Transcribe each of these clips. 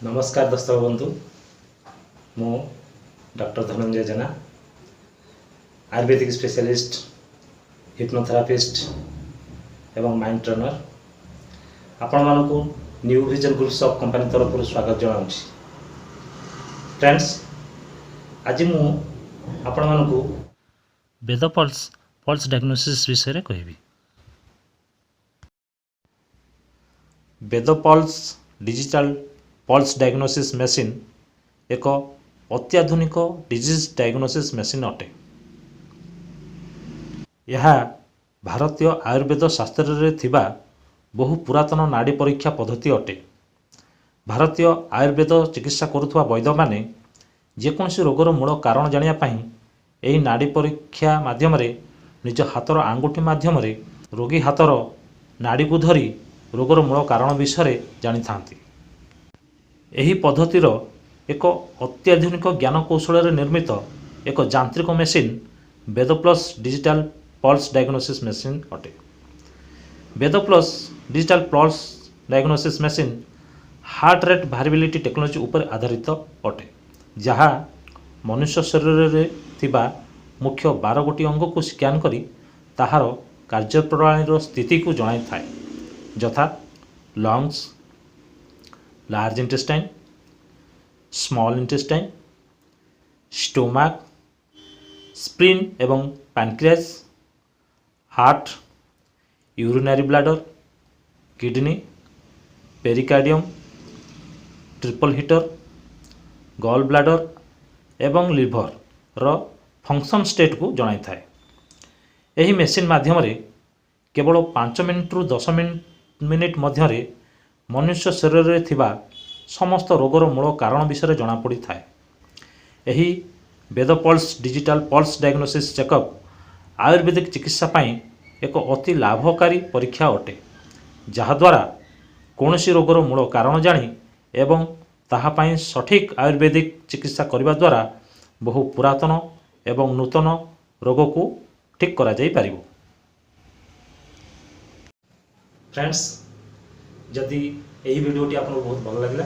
नमस्कार दर्शक बंधु मु doctor Dhananjay Jena ayurvedic specialist hypnotherapist एवं माइंड ट्रेनर आपण मानकु new vision groups of company तरफ स्वागत जनाऊँ। फ्रेंड्स आज मु आपण मानकु वेदपल्स पल्स डायग्नोसिस विषय कहबी। वेदपल्स डिजिटल पल्स डायग्नोसिस मेसिन एक अत्याधुनिक डिजीज डायग्नोसिस मेसिन अटे। यह भारतीय आयुर्वेद शास्त्र रे थिबा बहु पुरातन नाड़ी परीक्षा पद्धति अटे। भारतीय आयुर्वेद चिकित्सा करुवा वैद्य माने जेकोसी रोगर मूल कारण जानिया पई एही नाड़ी परीक्षा माध्यम रे निज हाथर आंगुठी माध्यम रे रोगी हाथर नाड़ी को धरी रोगर मूल कारण विषय जानी थांती। एही पद्धतिर एक अत्याधुनिक ज्ञान कौशल निर्मित एक यांत्रिक machine Vedplus digital pulse diagnosis machine अटे। Vedplus digital pulse diagnosis machine heart rate variability technology उपर आधारित अटे, जहाँ मनुष्य शरीर रे थिबा मुख्य 12 गोटी अंग को स्कैन करी ताहार कार्यप्रणाली स्थिति को जणाई थाए, यथा lungs, large intestine, small intestine, stomach, spleen एवं pancreas, heart, urinary bladder, kidney, pericardium, triple heater, gall bladder एवं लिवर रो फंक्शन स्टेट को जणाई थाए। एही मेसिन माध्यम रे केवल 5 मिनिट रु 10 मिनिट मध्य रे मनुष्य शरीर रे थिबा समस्त रोगर मूल कारण विषय जना पड़ी थाए। एही Vedpulse digital pulse diagnosis checkup ayurvedic चिकित्सा पाई एक अति लाभकारी परीक्षा अटे, जहा द्वारा कौनसी रोगर मूल कारण जानी एवं ताहा पाई सठिक आयुर्वेदिक चिकित्सा करने द्वारा बहु पुरातन एवं नूतन रोग को ठीक करा जाई पारिबो। फ्रेंड्स, जदि यही वीडियोटी आपको बहुत भल लगे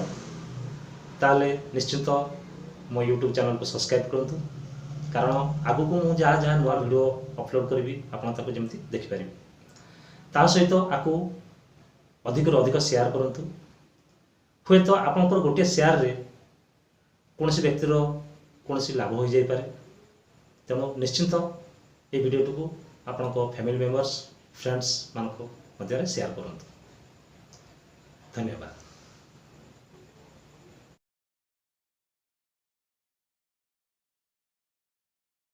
ताले निश्चित मो यूट्यूब चैनल को सब्सक्राइब करूँ, कारण आगु को मुझे जहाँ जहाँ नुआ वीडियो अपलोड करी आपको जमी देखिपारे। ता सहित आपको अधिक अधिक शेयर करूँ। हुए तो आपंकर गोटे शेयर रे कौन सी व्यक्तिर कौन सी लाभ हो जाए पारे। तेणु निश्चिंत ये वीडियो को आपंक फैमिली मेंबर्स फ्रेंड्स मान मध्य शेयर करूँ। धन्यवाद।